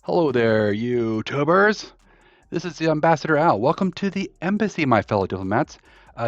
Hello there, YouTubers. This is the Ambassador Al. Welcome to the embassy, my fellow diplomats.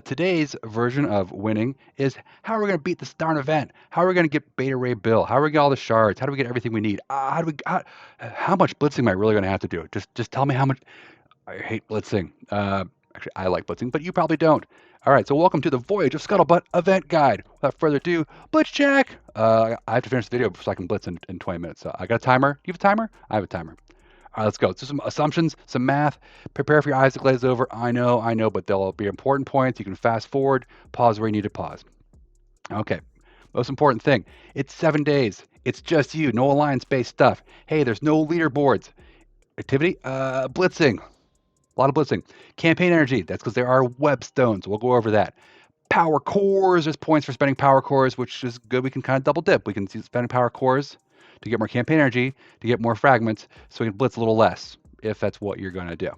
Today's version of winning is how are we going to beat this darn event? How are we going to get Beta Ray Bill? How are we going to get all the shards? How do we get everything we need? How much blitzing am I really going to have to do? Just tell me how much. I hate blitzing. Actually, I like blitzing, but you probably don't. All right, so welcome to the Voyage of Scuttlebutt event guide. Without further ado, blitz check. I have to finish the video so I can blitz in 20 minutes. So I got a timer. Do you have a timer? I have a timer. All right, let's go. So some assumptions, some math. Prepare for your eyes to glaze over. I know, but they'll be important points. You can fast forward, pause where you need to pause. Okay, most important thing. It's 7 days. It's just you. No alliance-based stuff. Hey, there's no leaderboards. Activity, blitzing. A lot of blitzing. Campaign energy. That's because there are Webstones. We'll go over that. Power cores. There's points for spending power cores, which is good. We can kind of double dip. We can spend power cores to get more campaign energy, to get more fragments, so we can blitz a little less if that's what you're going to do.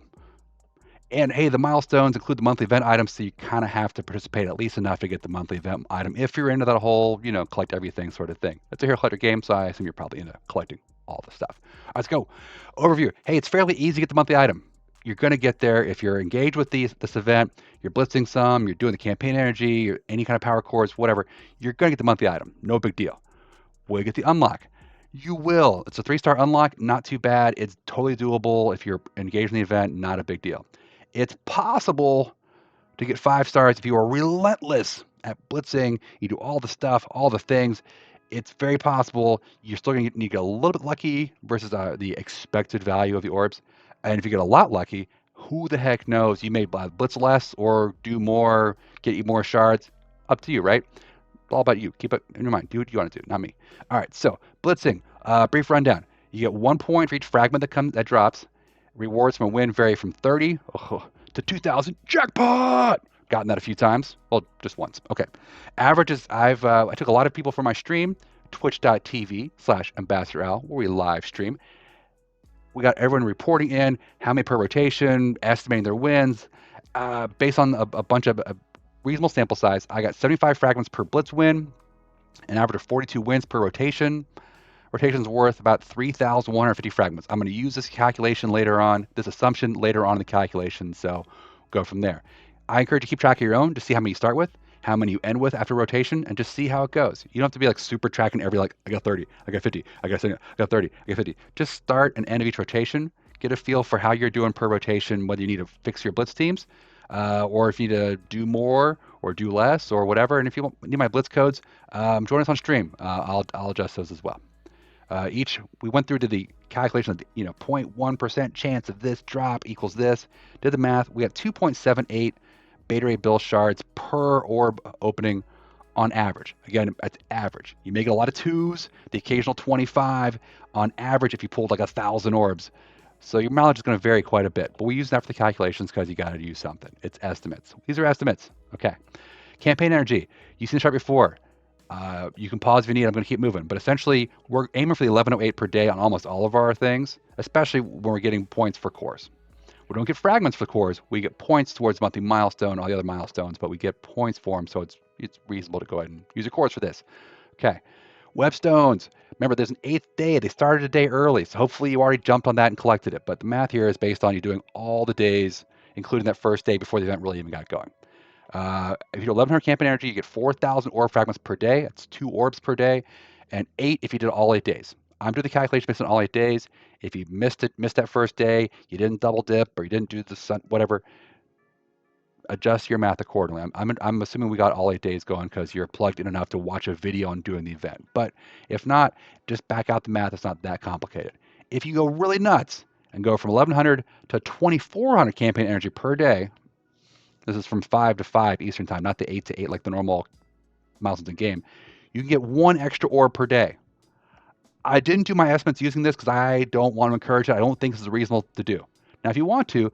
And hey, the milestones include the monthly event items, so you kind of have to participate at least enough to get the monthly event item if you're into that whole, collect everything sort of thing. It's a hero collector game, so I assume you're probably into collecting all the stuff. All right, let's go. Overview. Hey, it's fairly easy to get the monthly item. You're going to get there if you're engaged with this event, you're blitzing some, you're doing the campaign energy, any kind of power cores, whatever, you're going to get the monthly item. No big deal. Will you get the unlock? You will. It's a 3-star unlock, not too bad. It's totally doable if you're engaged in the event, not a big deal. It's possible to get 5 stars if you are relentless at blitzing. You do all the stuff, all the things. It's very possible you're still going to need to get a little bit lucky versus the expected value of the orbs. And if you get a lot lucky, who the heck knows? You may blitz less or do more, get you more shards. Up to you, right? All about you. Keep it in your mind. Do what you want to do, not me. All right. So blitzing. Brief rundown. You get 1 point for each fragment that drops. Rewards from a win vary from 30 to 2,000. Jackpot! Gotten that a few times. Well, just once. Okay. Averages. I took a lot of people from my stream, twitch.tv/ambassadorl, where we live stream. We got everyone reporting in how many per rotation, estimating their wins, based on a bunch of reasonable sample size. I got 75 fragments per blitz win, an average of 42 wins per rotation. Rotation's worth about 3,150 fragments. I'm going to use this calculation later on, this assumption later on in the calculation, so go from there. I encourage you to keep track of your own to see how many you start with, how many you end with after rotation, and just see how it goes. You don't have to be like super tracking every, like, I got 30, I got 50, I got 70, I got 30, I got 50. Just start and end of each rotation. Get a feel for how you're doing per rotation, whether you need to fix your blitz teams, or if you need to do more or do less or whatever. And if you need my blitz codes, join us on stream. I'll adjust those as well. We went through to the calculation of 0.1% chance of this drop equals this. Did the math. We got 2.78 Beta Ray Bill shards per orb opening on average. Again, that's average. You may get a lot of 2s, the occasional 25 on average if you pulled like 1,000 orbs. So your mileage is going to vary quite a bit, but we use that for the calculations because you got to use something. It's estimates. These are estimates. Okay. Campaign energy. You've seen the chart before. You can pause if you need. I'm going to keep moving. But essentially, we're aiming for the 1108 per day on almost all of our things, especially when we're getting points for cores. We don't get fragments for cores. We get points towards monthly milestone, all the other milestones, but we get points for them, so it's reasonable to go ahead and use your cores for this. Okay. Webstones. Remember, there's an 8th day. They started a day early, so hopefully you already jumped on that and collected it. But the math here is based on you doing all the days, including that first day before the event really even got going. If you do 1,100 campaign energy, you get 4,000 orb fragments per day. That's 2 orbs per day, and 8 if you did all 8 days. I'm doing the calculation based on all 8 days. If you missed that first day, you didn't double dip, or you didn't do the sun, whatever, adjust your math accordingly. I'm assuming we got all 8 days going because you're plugged in enough to watch a video on doing the event. But if not, just back out the math. It's not that complicated. If you go really nuts and go from 1,100 to 2,400 campaign energy per day, this is from 5 to 5 Eastern time, not the 8 to 8 like the normal milestones in game. You can get 1 extra orb per day. I didn't do my estimates using this because I don't want to encourage it. I don't think this is reasonable to do. Now, if you want to,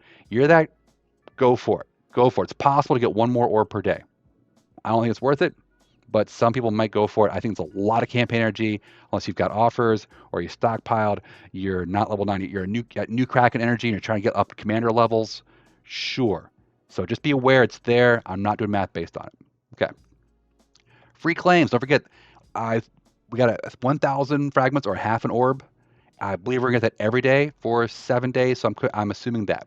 go for it. Go for it. It's possible to get 1 more orb per day. I don't think it's worth it, but some people might go for it. I think it's a lot of campaign energy, unless you've got offers or you stockpiled. You're not level 90. You're a new Kraken energy and you're trying to get up commander levels. Sure. So just be aware it's there. I'm not doing math based on it. Okay. Free claims. Don't forget, we got 1,000 fragments or half an orb. I believe we're going to get that every day for 7 days, so I'm assuming that.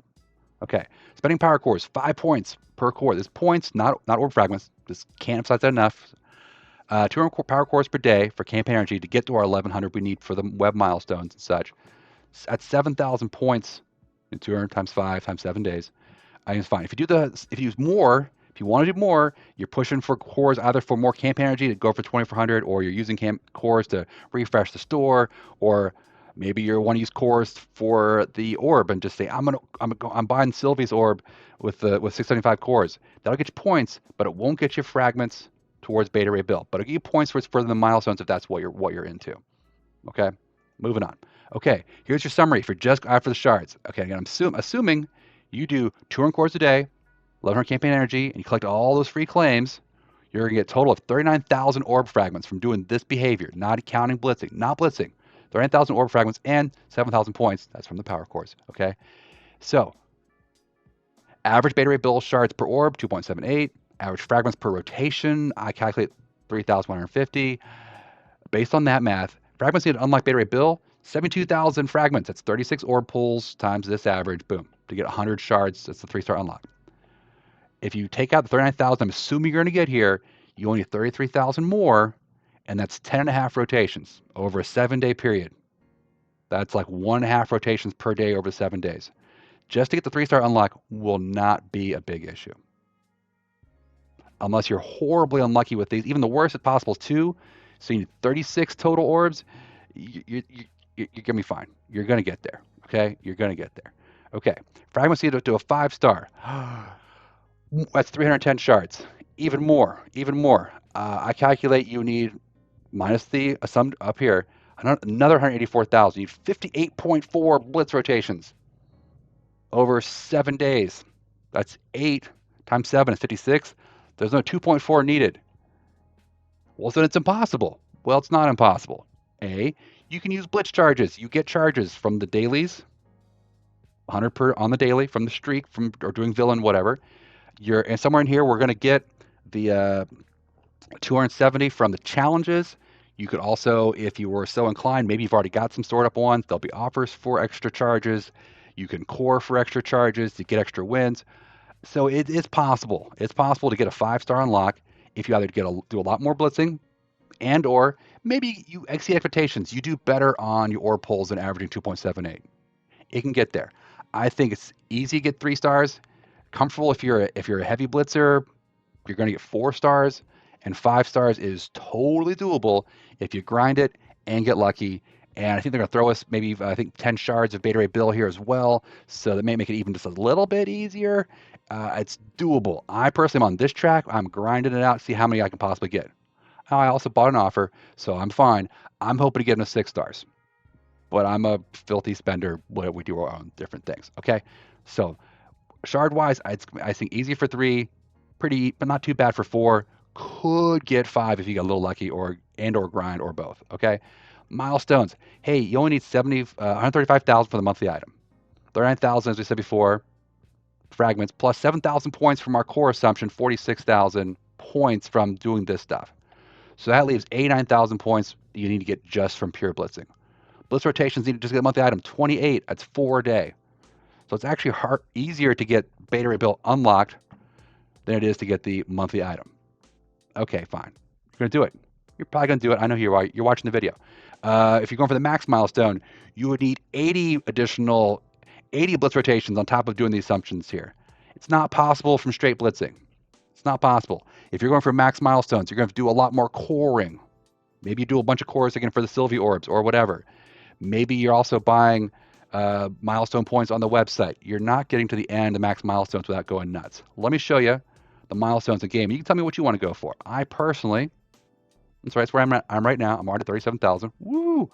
Okay, spending power cores, 5 points per core. This points, not orb fragments. Just can't emphasize that enough. 200 power cores per day for campaign energy to get to our 1100 we need for the web milestones and such. At 7,000 points, 200 times 5 times 7 days, I think it's fine. If you use more, if you want to do more, you're pushing for cores either for more campaign energy to go for 2,400, or you're using cores to refresh the store, or maybe you want to use cores for the orb and just say I'm buying Sylvie's orb with 675 cores. That'll get you points, but it won't get you fragments towards Beta Ray Bill. But it'll get you points for the milestones if that's what you're into. Okay, moving on. Okay, here's your summary for just after the shards. Okay, again, I'm assuming you do 200 cores a day, 1100 campaign energy, and you collect all those free claims, you're going to get a total of 39,000 orb fragments from doing this behavior, not counting blitzing, not blitzing. 39,000 orb fragments and 7,000 points. That's from the power cores. Okay, so average Beta Ray Bill shards per orb, 2.78. Average fragments per rotation, I calculate 3,150. Based on that math, fragments needed to unlock Beta Ray Bill, 72,000 fragments. That's 36 orb pulls times this average. Boom. To get 100 shards, that's the 3-star unlock. If you take out the 39,000 I'm assuming you're going to get here, you only need 33,000 more, and that's 10.5 rotations over a 7-day period. That's like 1.5 rotations per day over 7 days. Just to get the 3-star unlock will not be a big issue. Unless you're horribly unlucky with these. Even the worst possible is 2. So you need 36 total orbs. You're going to be fine. You're going to get there. Okay? You're going to get there. Okay. Fragments need to do a 5-star. That's 310 shards. Even more. I calculate you need, minus the sum up here, another 184,000. You need 58.4 blitz rotations over 7 days. That's 8 times 7 is 56. There's no 2.4 needed. Well, then it's impossible. Well, it's not impossible. You can use blitz charges. You get charges from the dailies, 100 per on the daily, from the streak, or doing villain, whatever. And somewhere in here, we're going to get the 270 from the challenges. You could also, if you were so inclined, maybe you've already got some stored up ones, there'll be offers for extra charges. You can core for extra charges to get extra wins. So it is possible. It's possible to get a 5-star unlock if you either do a lot more blitzing, and or maybe you exceed expectations. You do better on your orb pulls than averaging 2.78. It can get there. I think it's easy to get 3 stars. Comfortable if you're a heavy blitzer, you're going to get 4 stars, and 5 stars is totally doable if you grind it and get lucky. And I think they're going to throw us maybe, I think, 10 shards of Beta Ray Bill here as well, so that may make it even just a little bit easier. It's doable. I personally am on this track. I'm grinding it out, see how many I can possibly get. I also bought an offer, so I'm fine. I'm hoping to get them to 6 stars, but I'm a filthy spender. We do our own different things. Okay, so shard-wise, I think easy for 3, pretty, but not too bad for 4. Could get 5 if you get a little lucky, or grind, or both. Okay, milestones. Hey, you only need 135,000 for the monthly item. 39,000, as we said before, fragments, plus 7,000 points from our core assumption, 46,000 points from doing this stuff. So that leaves 89,000 points you need to get just from pure blitzing. Blitz rotations need to just get a monthly item, 28. That's 4 a day. So it's actually easier to get Beta Ray Bill unlocked than it is to get the monthly item. Okay, fine. You're going to do it. You're probably going to do it. I know you're watching the video. If you're going for the max milestone, you would need 80 blitz rotations on top of doing the assumptions here. It's not possible from straight blitzing. It's not possible. If you're going for max milestones, you're going to have to do a lot more coring. Maybe you do a bunch of cores again for the Sylvie orbs or whatever. Maybe you're also buying milestone points on the website. You're not getting to the end of max milestones without going nuts. Let me show you the milestones in game. You can tell me what you want to go for. I personally, that's where I'm right now. I'm already at 37,000. Woo!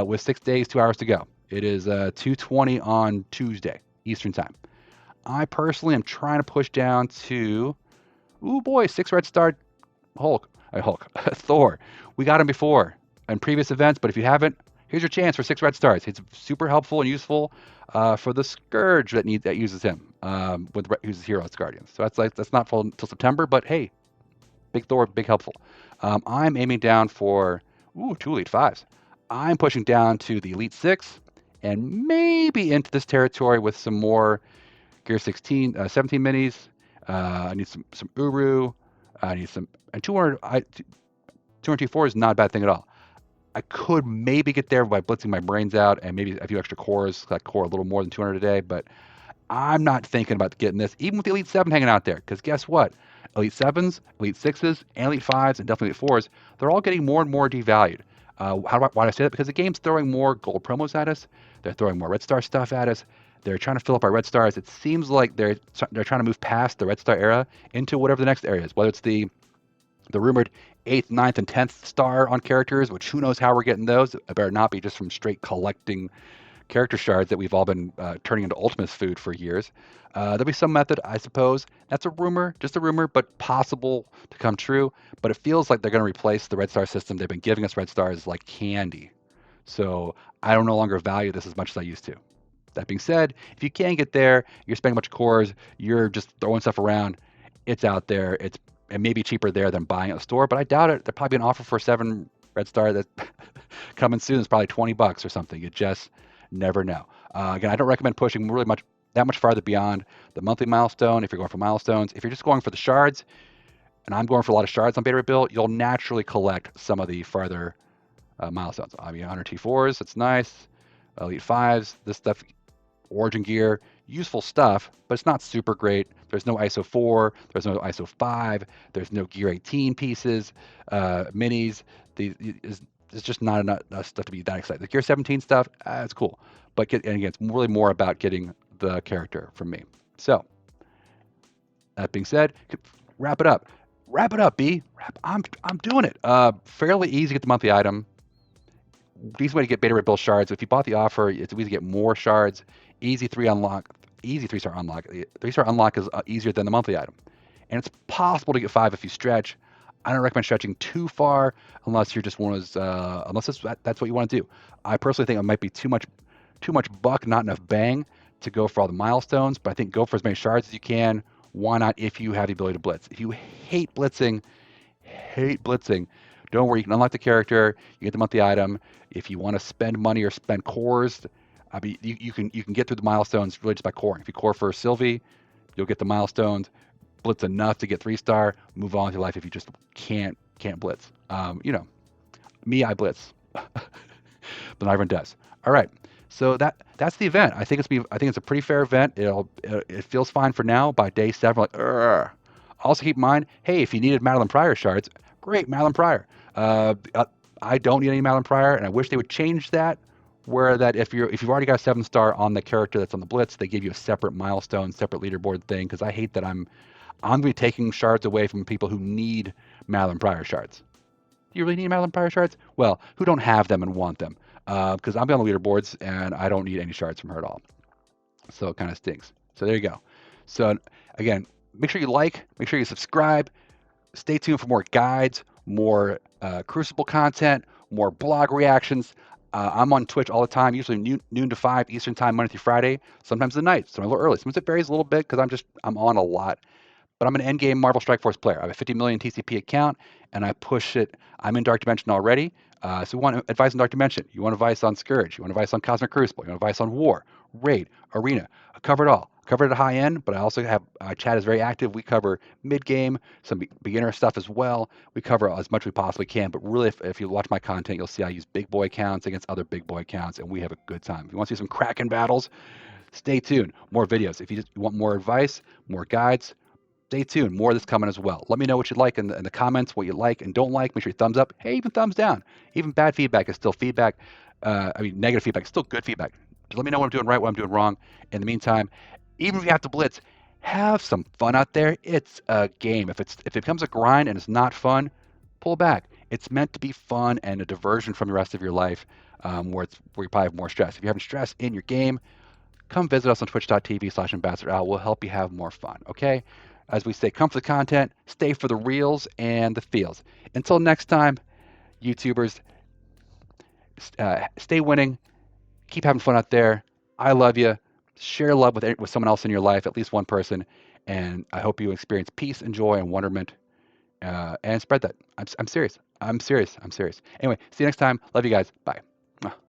With 6 days, 2 hours to go. It is 2:20 on Tuesday, Eastern time. I personally am trying to push down to, 6 red star Thor. We got him before in previous events, but if you haven't, here's your chance for 6 red stars. It's super helpful and useful for the Scourge that uses him uses Heroes Guardians. So that's not full until September, but hey, big Thor, big helpful. I'm aiming down for 2 elite 5s. I'm pushing down to the Elite 6 and maybe into this territory with some more Gear 17 minis. I need some Uru. I need some, and 204 is not a bad thing at all. I could maybe get there by blitzing my brains out and maybe a few extra cores, like core a little more than 200 a day, but I'm not thinking about getting this, even with the Elite 7 hanging out there, because guess what? Elite 7s, Elite 6s, and Elite 5s, and definitely Elite 4s, they're all getting more and more devalued. Why do I say that? Because the game's throwing more gold promos at us. They're throwing more Red Star stuff at us. They're trying to fill up our Red Stars. It seems like they're trying to move past the Red Star era into whatever the next area is, whether it's the rumored 8th, 9th, and 10th star on characters, which who knows how we're getting those. It better not be just from straight collecting character shards that we've all been turning into Ultimates food for years. There'll be some method, I suppose. That's a rumor, just a rumor, but possible to come true. But it feels like they're going to replace the Red Star system. They've been giving us Red Stars like candy. So I don't no longer value this as much as I used to. That being said, if you can get there, you're spending a bunch of cores, you're just throwing stuff around, it's out there. It may be cheaper there than buying at the store, but I doubt it. There'll probably be an offer for 7 Red Star that's coming soon. It's probably $20 or something. You just never know. Again, I don't recommend pushing really that much farther beyond the monthly milestone if you're going for milestones. If you're just going for the shards, and I'm going for a lot of shards on beta rebuild, you'll naturally collect some of the farther milestones. I mean, 100 T4s, it's nice. Elite 5s, this stuff, Origin gear, useful stuff, but it's not super great. There's no ISO 4, there's no ISO 5, there's no Gear 18 pieces, minis. There's just not enough stuff to be that excited. The Gear 17 stuff, it's cool, but and again, it's really more about getting the character from me. So, that being said, wrap it up. Wrap it up, B. I'm doing it. Fairly easy to get the monthly item. Decent way to get beta rebuild shards. If you bought the offer, it's easy to get more shards. Easy 3-star unlock. 3-star unlock is easier than the monthly item. And it's possible to get 5 if you stretch. I don't recommend stretching too far unless you're just one of those, unless that's what you want to do. I personally think it might be too much buck, not enough bang to go for all the milestones, but I think go for as many shards as you can. Why not if you have the ability to blitz? If you hate blitzing, don't worry, you can unlock the character, you get the monthly item. If you want to spend money or spend cores, I mean, you can get through the milestones really just by coring. If you core for Sylvie, you'll get the milestones, blitz enough to get 3-star, move on with your life if you just can't blitz. Me, I blitz, but not everyone does. All right, so that's the event. I think it's a pretty fair event. It feels fine for now. By day 7, like, Urgh. Also keep in mind, hey, if you needed Madeline Pryor shards, great, Madeline Pryor. I don't need any Madeline Pryor, and I wish they would change that, where that if you've already got a 7-star on the character that's on the Blitz, they give you a separate milestone, separate leaderboard thing, because I hate that I'm going to be taking shards away from people who need Madeline Pryor shards. Do you really need Madeline Pryor shards? Well, who don't have them and want them? Because I'm on the leaderboards, and I don't need any shards from her at all. So it kind of stinks. So there you go. So again, make sure you subscribe. Stay tuned for more guides, more Crucible content, more blog reactions. I'm on Twitch all the time, usually noon to 5 Eastern time, Monday through Friday. Sometimes at night, sometimes a little early. Sometimes it varies a little bit because I'm on a lot. But I'm an endgame Marvel Strike Force player. I have a 50 million TCP account, and I push it. I'm in Dark Dimension already. So you want advice on Dark Dimension. You want advice on Scourge. You want advice on Cosmic Crucible. You want advice on War, Raid, Arena. I cover it all. Covered at high end, but I also have chat is very active. We cover mid game, some beginner stuff as well. We cover as much as we possibly can. But really, if you watch my content, you'll see I use big boy accounts against other big boy accounts, and we have a good time. If you want to see some Kraken battles, stay tuned. More videos. If you want more advice, more guides, stay tuned. More of this coming as well. Let me know what you like in the comments, what you like and don't like. Make sure you thumbs up. Hey, even thumbs down. Even bad feedback is still feedback. Negative feedback is still good feedback. Just let me know what I'm doing right, what I'm doing wrong. In the meantime, even if you have to blitz, have some fun out there. It's a game. If it becomes a grind and it's not fun, pull back. It's meant to be fun and a diversion from the rest of your life, where you probably have more stress. If you're having stress in your game, come visit us on twitch.tv/ambassadorowl. We'll help you have more fun, okay? As we say, come for the content, stay for the reels and the feels. Until next time, YouTubers, stay winning, keep having fun out there. I love you. Share love with someone else in your life, at least one person, and I hope you experience peace and joy and wonderment, and spread that. I'm serious. Anyway, see you next time. Love you guys. Bye.